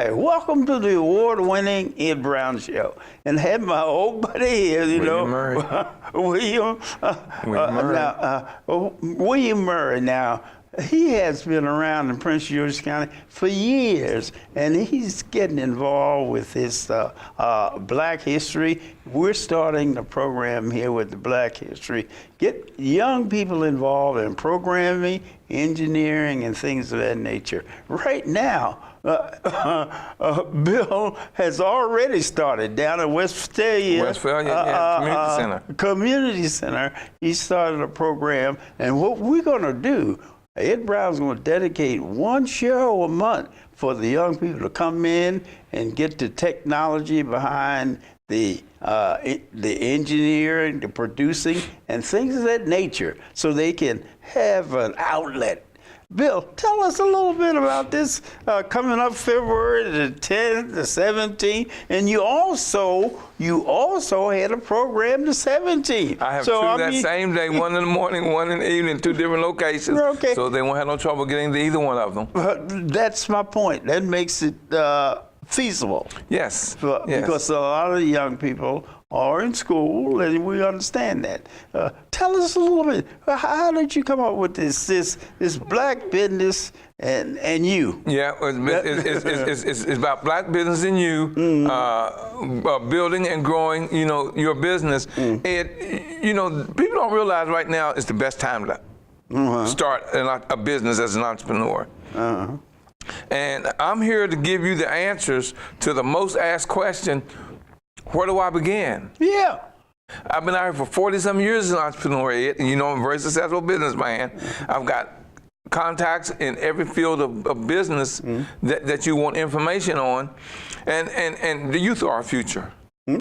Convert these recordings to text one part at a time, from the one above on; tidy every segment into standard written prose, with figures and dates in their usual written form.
Hi, welcome to the award-winning Ed Brown Show. And have my old buddy here, William Murry. William Murry. William Murry. Now, he has been around in Prince George's County for years, and he's getting involved with his Black history. We're starting the program here with the Black history. Get young people involved in programming, engineering, and things of that nature. Right now, Bill has already started down at Westphalia. Community Center. Community Center. He started a program, and what we're going to do, Ed Brown's going to dedicate one show a month for the young people to come in and get the technology behind the engineering, the producing, and things of that nature, so they can have an outlet. Bill, tell us a little bit about this coming up February the 10th, the 17th, and you also had a program the 17th. I have that same day, one in the morning, one in the evening, two different locations. Okay. So they won't have no trouble getting to either one of them. That's my point. That makes it feasible. Yes. Because a lot of the young people are in school, and we understand that. Tell us a little bit. How did you come up with this black business and you? Yeah, it's about black business and you, building and growing, your business. And, people don't realize right now it's the best time to start a business as an entrepreneur. And I'm here to give you the answers to the most asked question: where do I begin? Yeah. I've been out here for 40-some years as an entrepreneur, Ed, and I'm a very successful businessman. I've got contacts in every field of business that you want information on, and the youth are our future. People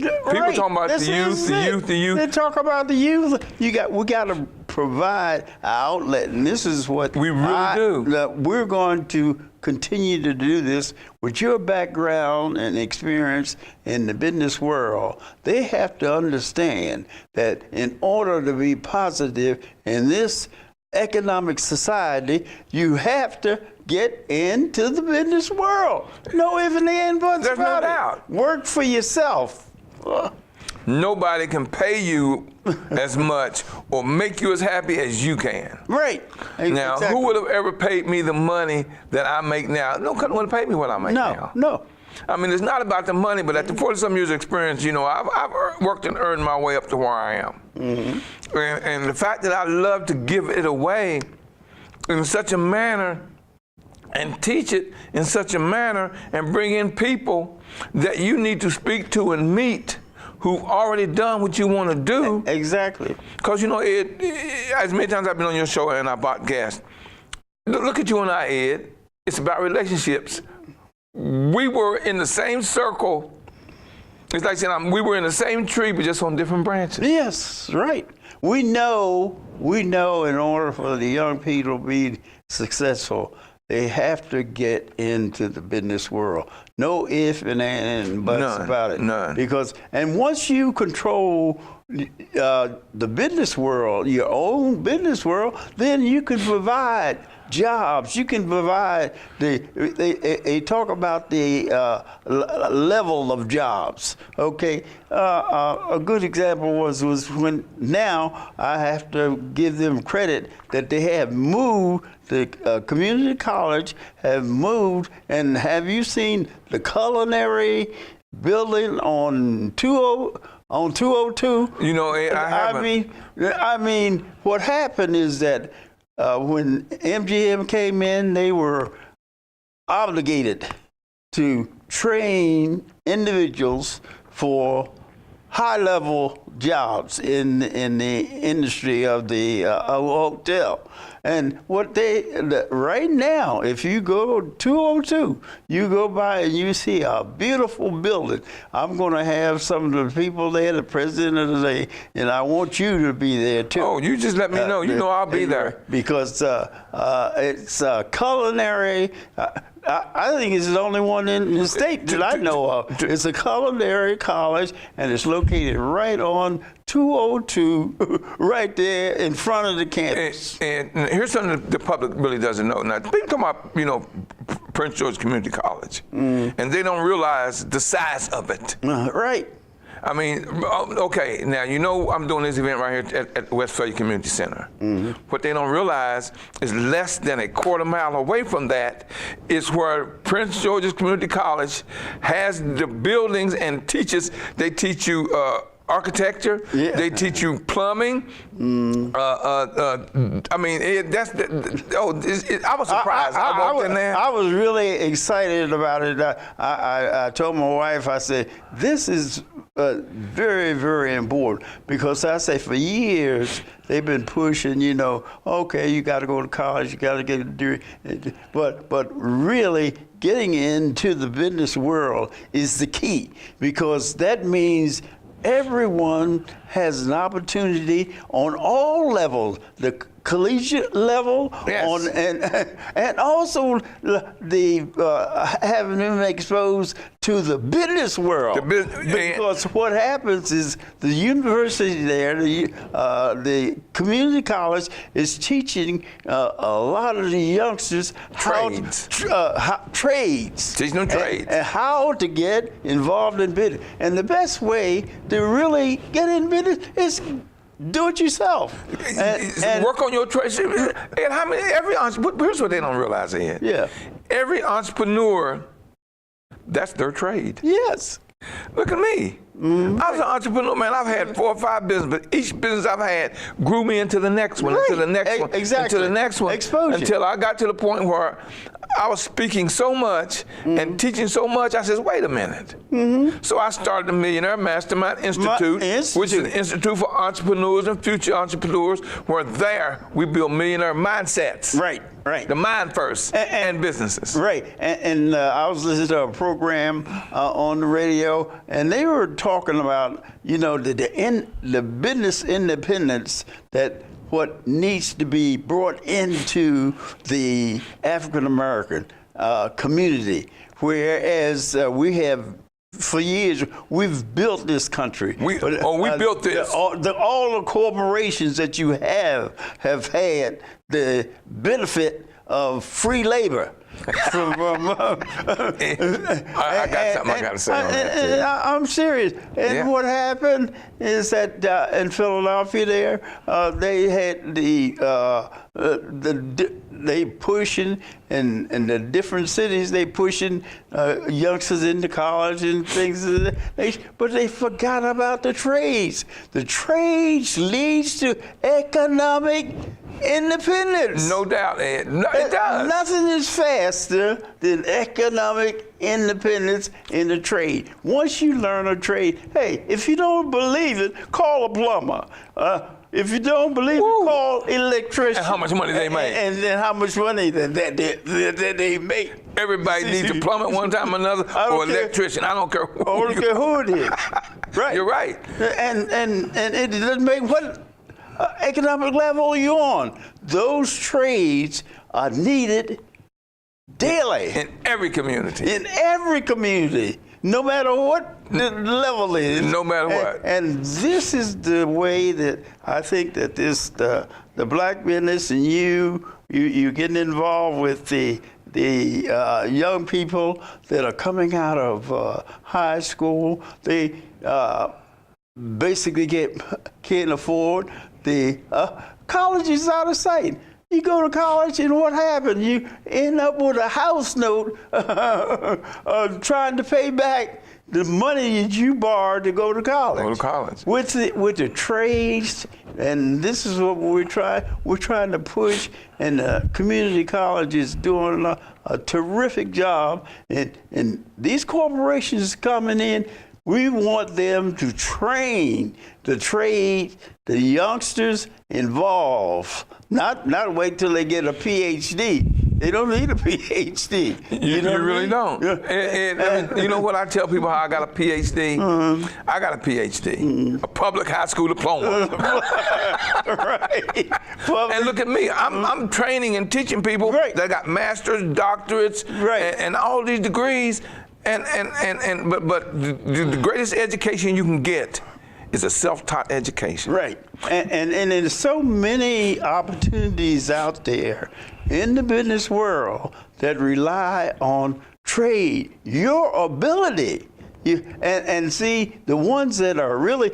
talking about the youth. They talk about the youth. We got to provide an outlet, and this is what we really do. We're going to continue to do this with your background and experience in the business world. They have to understand that in order to be positive in this economic society, you have to get into the business world. No ifs and ands, buts about it. There's no doubt. Work for yourself. Nobody can pay you as much or make you as happy as you can. Right. Now, who would have ever paid me the money that I make now? No one would have paid me what I make now. No. I mean, it's not about the money, but after 40-some years of experience, I've worked and earned my way up to where I am. And the fact that I love to give it away in such a manner and teach it in such a manner and bring in people that you need to speak to and meet who've already done what you want to do. Exactly. Because, Ed, as many times I've been on your show and I bought gas, look at you and I, Ed. It's about relationships. We were in the same circle. It's like saying we were in the same tree, but just on different branches. Yes, right. We know in order for the young people to be successful, they have to get into the business world. No ifs and ands and buts about it. None. And once you control the business world, your own business world, then you can provide jobs. You can provide they talk about the level of jobs. Okay, a good example was when now I have to give them credit that they have moved. The community college have moved, and have you seen the culinary building on 202? I haven't. I mean, what happened is that when MGM came in, they were obligated to train individuals for high-level jobs in the industry of the hotel. And right now, if you go to 202, you go by and you see a beautiful building. I'm going to have some of the people there, the president of the day, and I want you to be there too. Oh, you just let me know. I'll be there. Because it's culinary. I think it's the only one in the state that I know of. It's a culinary college, and it's located right on 202, right there in front of the campus. And here's something that the public really doesn't know. Now, people talk about, Prince George Community College, and they don't realize the size of it. Right. I mean, okay, now you know I'm doing this event right here at Westphalia Community Center. What they don't realize is less than a quarter mile away from that is where Prince George's Community College has the buildings and teaches. They teach you architecture. Yeah. They teach you plumbing. I mean, I was surprised. I walked in there. I was really excited about it. I told my wife, I said, this is very, very important, because I say for years they've been pushing, you know, okay, you got to go to college, you got to get a degree, but really getting into the business world is the key, because that means everyone has an opportunity on all levels, the collegiate level, yes. and also the having them exposed to the business world. Because what happens is the university there, the community college is teaching a lot of the youngsters trades. Teaching them trades. And how to get involved in business. And the best way to really get in business is do it yourself. And work on your trade. And how many? Here's what they don't realize, Ed. Yeah. Every entrepreneur, that's their trade. Yes. Look at me. I was an entrepreneur, man. I've had 4 or 5 businesses, but each business I've had grew me into the next one, into the next one, exactly. into the next one, Exposure. until I got to the point where I was speaking so much and teaching so much. I said, wait a minute. So I started the Millionaire Mastermind Institute, which is an institute for entrepreneurs and future entrepreneurs, where there we build millionaire mindsets. Right. The mind first and businesses. Right. And I was listening to a program on the radio, and they were talking about, you know, the business independence, that what needs to be brought into the African American community, whereas we have. For years, we've built this country. We built this. All the corporations that you have had the benefit of free labor. I got something I got to say on that, too. I'm serious. And what happened is that in Philadelphia there, they had they pushing, and in the different cities they pushing youngsters into college and things. But they forgot about the trades. The trades leads to economic independence. No doubt, Ed. It does. Nothing is faster than economic independence in the trade. Once you learn a trade, hey, if you don't believe it, call a plumber. If you don't believe it, call electrician. And how much money they make. And then how much money that they make. Everybody needs a plumber one time or another, or electrician. I don't care who. I don't care who it is. Right. You're right. And it doesn't make what economic level are you on. Those trades are needed daily. In every community. In every community. No matter what the level is. No matter what. And this is the way that I think that the black business, and you getting involved with the young people that are coming out of high school. They basically can't afford the college is out of sight. You go to college, and what happened? You end up with a house note trying to pay back the money that you borrowed to go to college. Go to college. With the trades, and this is what we're trying. We're trying to push, and the community college is doing a terrific job. And these corporations coming in, we want them to train the trade, the youngsters involved. Not wait till they get a PhD. They don't need a PhD. You really don't. Yeah. And you know what I tell people how I got a PhD? I got a PhD, a public high school diploma. Right. And look at me. I'm training and teaching people that got masters, doctorates, and all these degrees. But the greatest education you can get is a self-taught education. Right. And there's so many opportunities out there in the business world that rely on trade, your ability. And see, the ones that are really,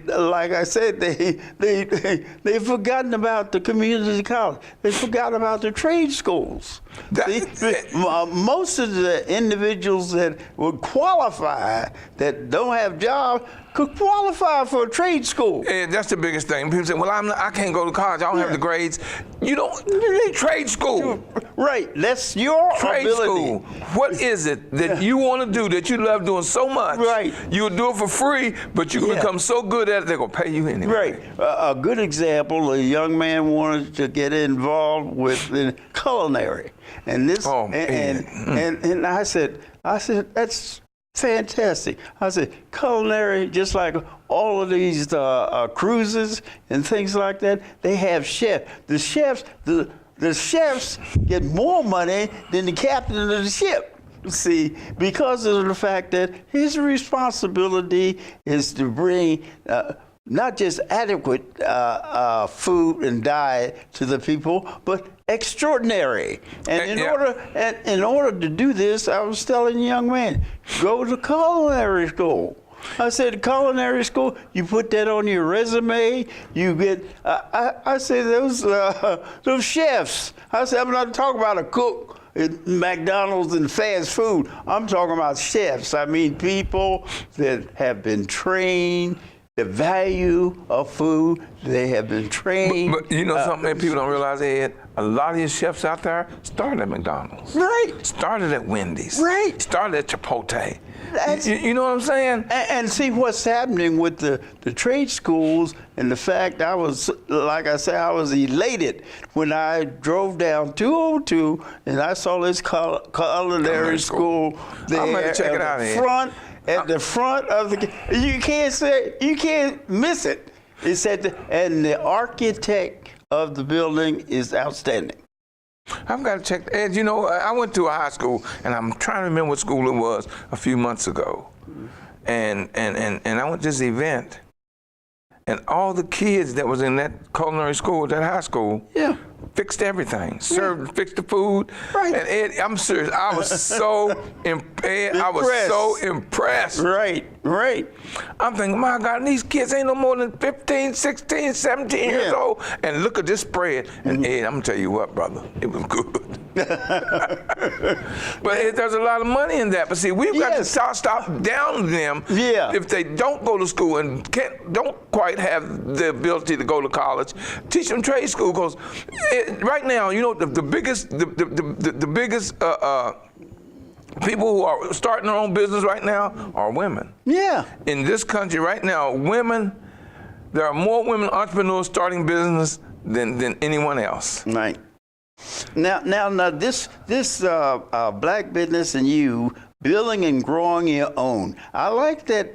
like I said, they've forgotten about the community college. They forgot about the trade schools. Most of the individuals that would qualify, that don't have jobs, could qualify for a trade school. And that's the biggest thing. People say, well, I can't go to college. I don't have the grades. You need trade school. Right. That's your trade ability. School. What is it that you want to do that you love doing so much? Right. You'll do it for free, but you become so good at it, they're going to pay you anyway. Right. A good example, a young man wanted to get involved with culinary. And this, and I said, that's fantastic. I said, culinary, just like all of these cruises and things like that, they have chefs. The chefs get more money than the captain of the ship. See, because of the fact that his responsibility is to bring not just adequate food and diet to the people, but extraordinary. And in order to do this, I was telling the young man, go to culinary school. I said, culinary school, you put that on your resume, you get, I said, those chefs. I said, I'm not talking about a cook at McDonald's and fast food. I'm talking about chefs. I mean, people that have been trained, the value of food, they have been trained. But you know something that people don't realize, Ed? A lot of these chefs out there started at McDonald's. Right. Started at Wendy's. Right. Started at Chipotle. You know what I'm saying? And see what's happening with the trade schools, and the fact I was, like I said, I was elated when I drove down 202 and I saw this culinary school there. I'm going to check it out here. At the front of the, you can't miss it. It's and the architect of the building is outstanding. I've got to check. Ed, you know, I went to a high school, and I'm trying to remember what school it was a few months ago, and I went to this event, and all the kids that was in that culinary school, that high school, fixed everything, fixed the food. Right. And Ed, I'm serious, I was so impressed. Right. I'm thinking, my God, these kids ain't no more than 15, 16, 17 years old. And look at this spread. And Ed, I'm gonna tell you what, brother, it was good. But Ed, there's a lot of money in that. But see, we've got to stop downing them if they don't go to school and don't quite have the ability to go to college. Teach them trade school, because right now, you know, the biggest people who are starting their own business right now are women. Yeah. In this country right now, there are more women entrepreneurs starting business than anyone else. Right. Now, this black business and you building and growing your own. I like that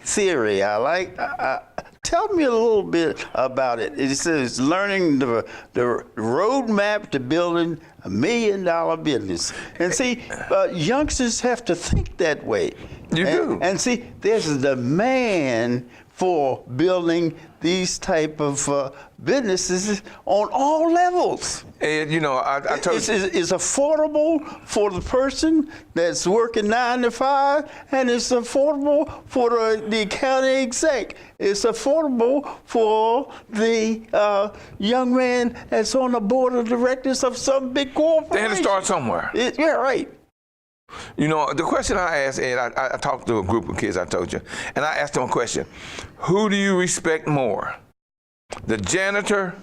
theory. Tell me a little bit about it. It says learning the roadmap to building $1 million business. And see, youngsters have to think that way. You do. And see, there's a demand for building these type of businesses on all levels. And you know, I told you, it's affordable for the person that's working 9 to 5, and it's affordable for the county exec. It's affordable for the young man that's on the board of directors of some big corporation. They had to start somewhere. Yeah, right. You know, the question I asked Ed, I talked to a group of kids, I told you, and I asked them a question. Who do you respect more, the janitor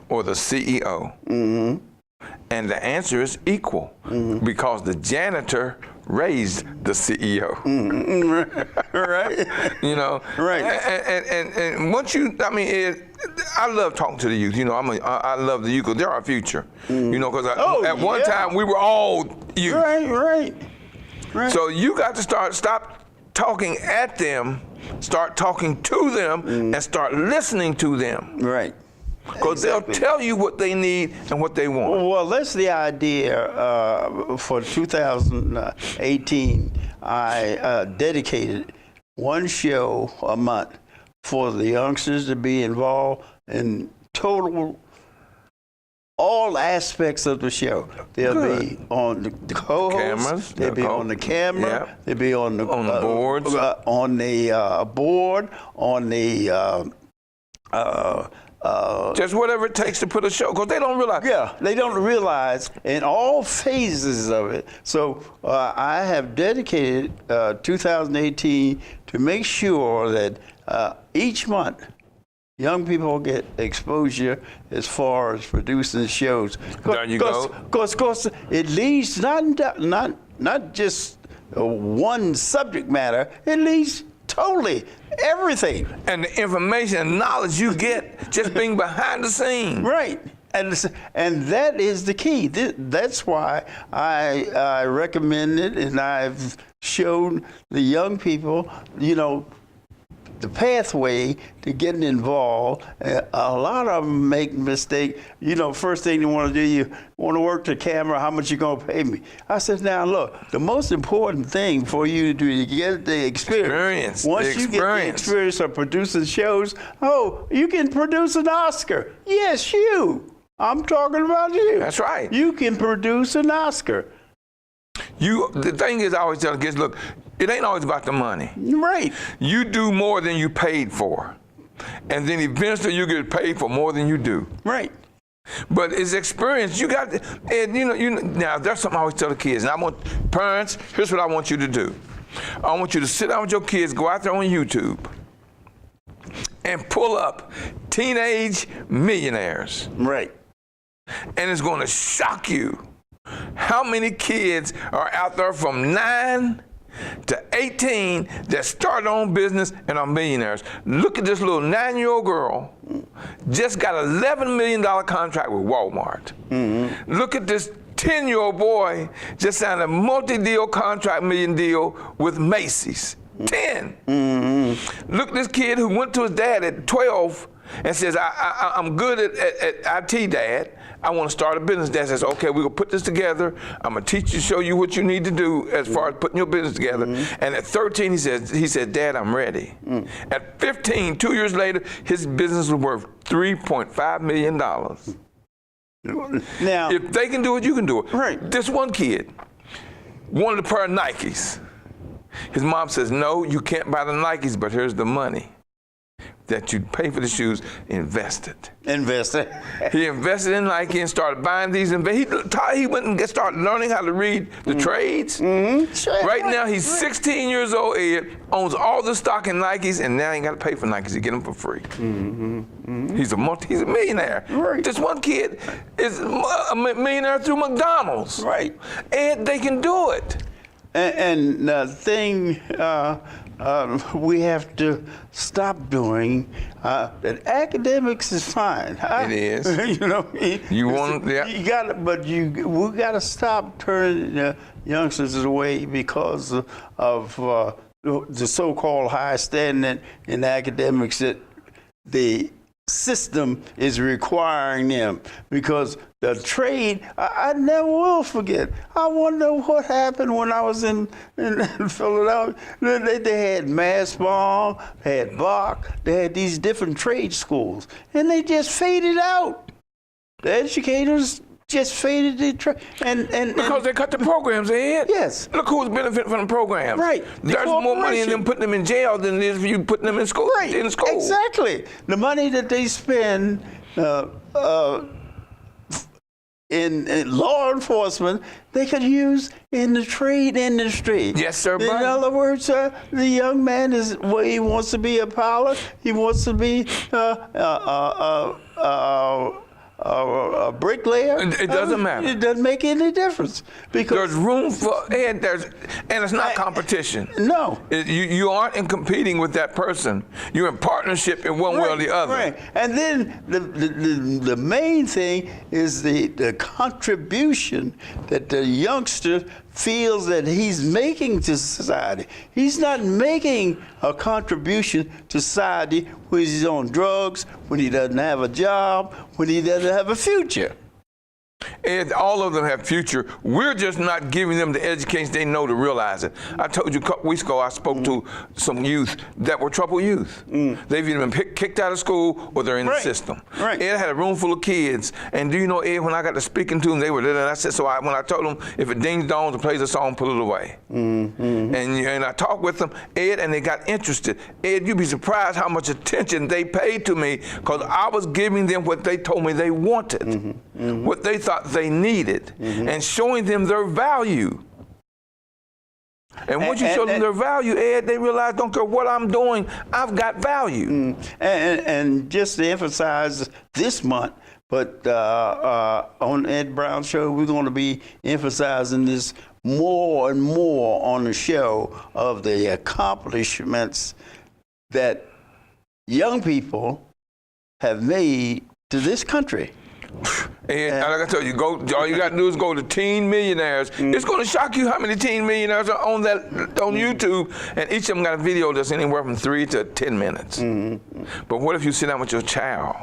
or the CEO? Mm-hmm. And the answer is equal, because the janitor raised the CEO. Mm-hmm. Right. You know. Right. And once you, I mean, Ed, I love talking to the youth. You know, I love the youth because they're our future. Mm-hmm. You know, because at one time we were all youth. Right. So you got to stop talking at them, start talking to them, and start listening to them. Right. Because they'll tell you what they need and what they want. Well, that's the idea for 2018. I dedicated one show a month for the youngsters to be involved in total all aspects of the show. They'll be on the co-host, Cameras, they'll be on the camera, Yep. they'll be on the boards, on the board, on the just whatever it takes to put a show, because they don't realize. yeah, they don't realize in all phases of it. So I have dedicated 2018 to make sure that each month young people get exposure as far as producing shows. There you go. Because it leads not just one subject matter. It leads totally everything. And the information and knowledge you get just being behind the scene. Right. And that is the key. That's why I recommend it, and I've shown the young people, the pathway to getting involved. A lot of them make mistake. First thing they want to do, you want to work the camera, how much you going to pay me? I said, now look, the most important thing for you to do is get the experience. Once you get the experience of producing shows, you can produce an Oscar. Yes, you. I'm talking about you. That's right. You can produce an Oscar. The thing is, I always tell kids, look, it ain't always about the money. Right. You do more than you paid for, and then eventually you get paid for more than you do. Right. But it's experience. You got, and now there's something I always tell the kids, and I want parents. Here's what I want you to do. I want you to sit down with your kids, go out there on YouTube, and pull up teenage millionaires. Right. And it's going to shock you how many kids are out there from 9 to 18 that started on business and are millionaires. Look at this little 9-year-old girl, just got an $11 million contract with Walmart. Mm-hmm. Look at this 10-year-old boy, just signed a multi-deal contract, million deal with Macy's. 10. Mm-hmm. Look at this kid who went to his dad at 12 and says, I'm good at IT, Dad. I want to start a business. Dad says, okay, we're going to put this together. I'm going to teach you, show you what you need to do as far as putting your business together. Mm-hmm. And at 13, he said, Dad, I'm ready. Mm. At 15, 2 years later, his business was worth $3.5 million. Now, if they can do it, you can do it. Right. This one kid wanted a pair of Nikes. His mom says, no, you can't buy the Nikes, but here's the money that you pay for the shoes. Invested. He invested in Nike and started buying these. He went and started learning how to read the trades. Mm-hmm. Sure. Right now, he's 16 years old, owns all the stock in Nikes, and now he ain't got to pay for Nikes. He get them for free. Mm-hmm. Mm-hmm. He's a millionaire. Right. This one kid is a millionaire through McDonald's. Right. And they can do it. And the thing we have to stop doing, that academics is fine. It is. We got to stop turning youngsters away because of the so-called high standard in academics that the system is requiring them, because the trade, I never will forget. I wonder what happened when I was in Philadelphia. They had Massball, they had Bach, they had these different trade schools, and they just faded out. The educators just faded the trade. Because they cut the programs ahead. Yes. Look who's benefiting from the programs. Right. There's more money in them putting them in jail than there is for you putting them in school. Right. In school. Exactly. The money that they spend in law enforcement, they could use in the trade industry. Yes, sir. In other words, the young man he wants to be a pilot. He wants to be a bricklayer. It doesn't matter. It doesn't make any difference, because there's room for and it's not competition. No, you aren't in competing with that person. You're in partnership in one way or the other. Right, and then the main thing is the contribution that the youngster feels that he's making to society. He's not making a contribution to society when he's on drugs, when he doesn't have a job, when he doesn't have a future. And all of them have future. We're just not giving them the education they know to realize it. I told you a couple weeks ago I spoke to some youth that were troubled youth. They've either been kicked out of school or they're in the system. Right. Ed had a room full of kids, and do you know, Ed, when I got to speaking to them, they were there, and I said, when I told them, if it dings dongs and plays a song, pull it away. And I talked with them, Ed, and they got interested. Ed, you'd be surprised how much attention they paid to me because I was giving them what they told me they wanted, what they thought they needed, and showing them their value. And once you show them their value, Ed, they realize, don't care what I'm doing, I've got value. And just to emphasize this month, but on Ed Brown Show, we're going to be emphasizing this more and more on the show of the accomplishments that young people have made to this country. And like I told you, all you got to do is go to Teen Millionaires. It's going to shock you how many teen millionaires are on YouTube, and each of them got a video that's anywhere from 3 to 10 minutes. But what if you sit down with your child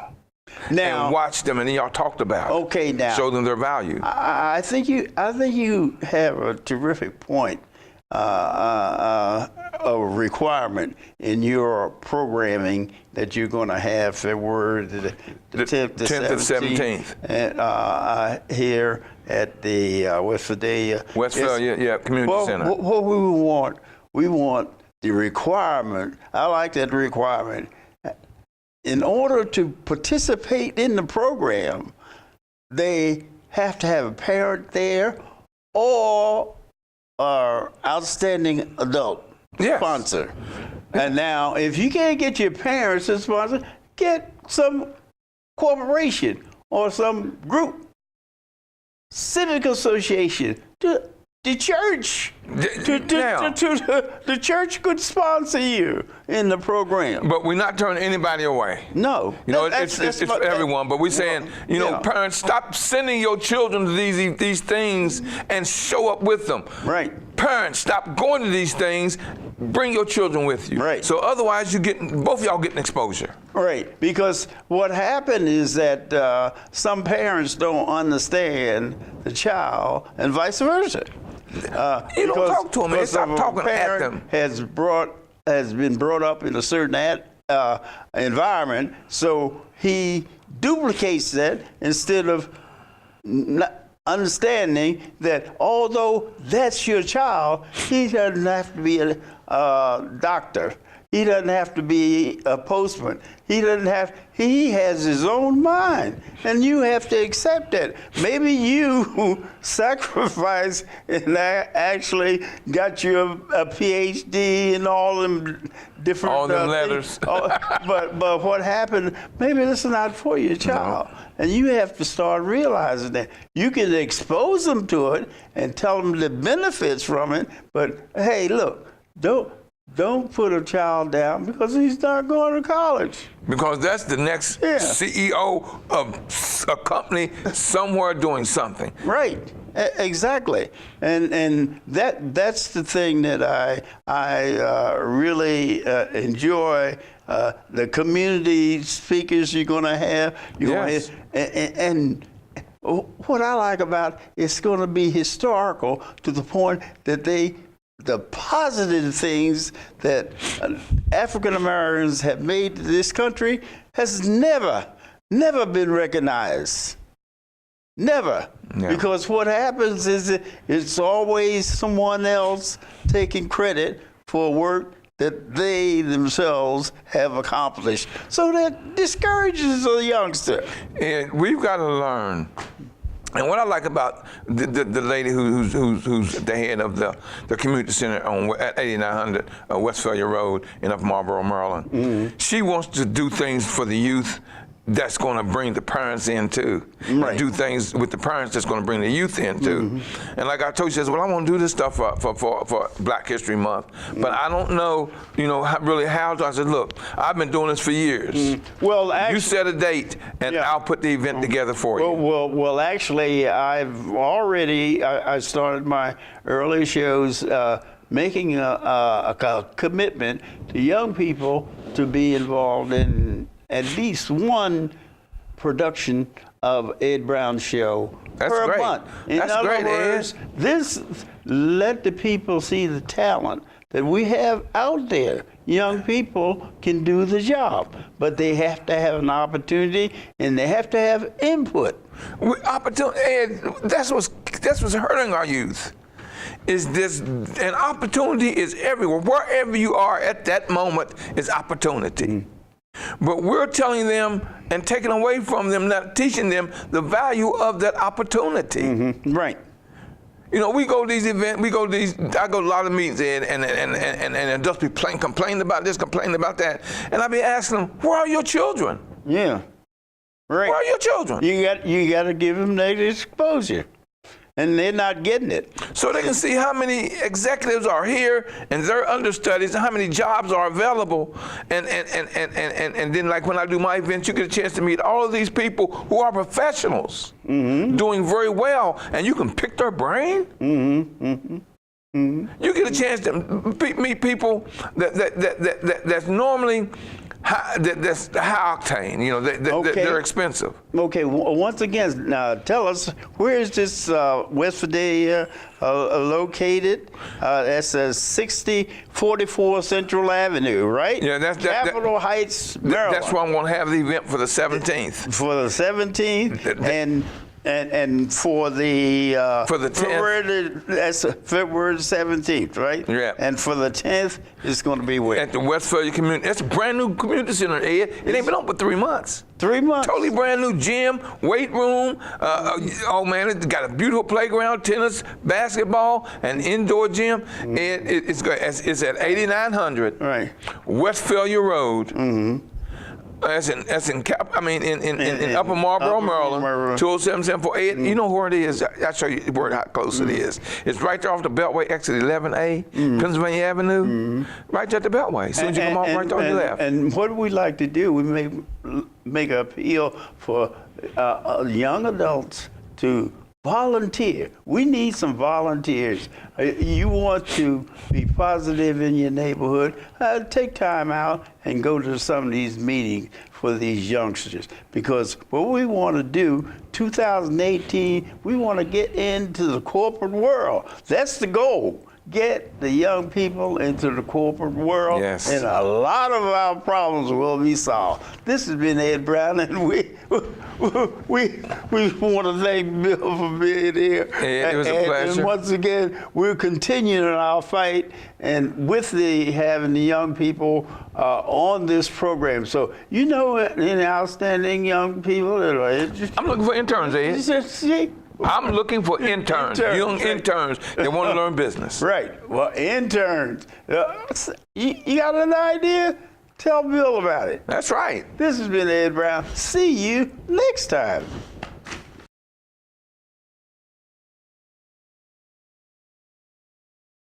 and watch them, and then y'all talked about it? Show them their value. I think you have a terrific point. A requirement in your programming that you're going to have February the 10th to 17th here at the Westphalia Community Center. What we want the requirement. I like that requirement. In order to participate in the program, they have to have a parent there or outstanding adult sponsor. And now, if you can't get your parents to sponsor, get some corporation or some group, civic association, the church. The church could sponsor you in the program. But we're not turning anybody away. No. You know, it's for everyone. But we're saying, you know, parents, stop sending your children to these things and show up with them. Right. Parents, stop going to these things. Bring your children with you. Right. So otherwise, both of y'all getting exposure. Right. Because what happened is that some parents don't understand the child, and vice versa. You don't talk to them, man. Stop talking at them. Has been brought up in a certain environment, so he duplicates that instead of understanding that although that's your child, he doesn't have to be a doctor. He doesn't have to be a postman. He has his own mind, and you have to accept that. Maybe you sacrificed and actually got you a PhD and all them different all them letters. But what happened? Maybe this is not for your child, and you have to start realizing that. You can expose them to it and tell them the benefits from it. But hey, look, Don't put a child down because he's not going to college. Because that's the next CEO of a company somewhere doing something. Right. Exactly. And that's the thing that I really enjoy. The community speakers you're going to have. And what I like about it's going to be historical to the point that the positive things that African Americans have made to this country has never been recognized. Never. Yeah. Because what happens is it's always someone else taking credit for work that they themselves have accomplished. So that discourages a youngster. And we've got to learn. And what I like about the lady who's the head of the community center at 8900 Westphalia Road in Marlboro, Maryland, she wants to do things for the youth that's going to bring the parents in too. Right. Do things with the parents that's going to bring the youth in too. And like I told you, she says, well, I want to do this stuff for Black History Month, but I don't know, really how to. I said, look, I've been doing this for years. Well, actually, you set a date, and I'll put the event together for you. Well, actually, I've already I started my early shows making a commitment to young people to be involved in at least one production of Ed Brown Show That's per great. month. In That's other great, Ed. words, this let the people see the talent that we have out there. Young people can do the job, but they have to have an opportunity and they have to have input. Opportunity, Ed, that's what's hurting our youth. Is this, and opportunity is everywhere. Wherever you are at that moment is opportunity. But we're telling them and taking away from them, not teaching them the value of that opportunity. Right. You know, we go to these events, I go to a lot of meetings, Ed, and just be complaining about this, complaining about that. And I be asking them, where are your children? Yeah. Right. Where are your children? You got to give them that exposure. And they're not getting it. So they can see how many executives are here and their understudies and how many jobs are available. And then, like when I do my events, you get a chance to meet all of these people who are professionals doing very well, and you can pick their brain. You get a chance to meet people that's normally that's high octane. You know, they're expensive. Okay. Once again, now tell us, where is this West Virginia located? That's 6044 Central Avenue, right? Yeah, that's Capitol Heights, Maryland. That's why I'm going to have the event for the 17th. For the 17th, and for the 10th, that's February 17th, right? Yeah. And for the 10th, it's going to be where? At the Westphalia Community. That's a brand new community center, Ed. It ain't been open but 3 months. 3 months. Totally brand new gym, weight room. Oh man, it's got a beautiful playground, tennis, basketball, and indoor gym. It's at 8900 Right. Westphalia Road. That's in Upper Marlboro, Maryland, 207-748. You know where it is. I'll show you how close it is. It's right there off the Beltway, exit 11A, Pennsylvania Avenue, right there at the Beltway. As soon as you come off, right there on your left. And what we like to do, we make an appeal for young adults to volunteer. We need some volunteers. You want to be positive in your neighborhood, take time out and go to some of these meetings for these youngsters. Because what we want to do, 2018, we want to get into the corporate world. That's the goal. Get the young people into the corporate world, yes, and a lot of our problems will be solved. This has been Ed Brown, and we want to thank Bill for being here. Ed, it was a pleasure. And once again, we're continuing our fight, and with having the young people on this program. So you know any outstanding young people that are interested? I'm looking for interns, Ed. I'm looking for interns, young interns that want to learn business. Right. Well, interns. You got an idea? Tell Bill about it. That's right. This has been Ed Brown. See you next time.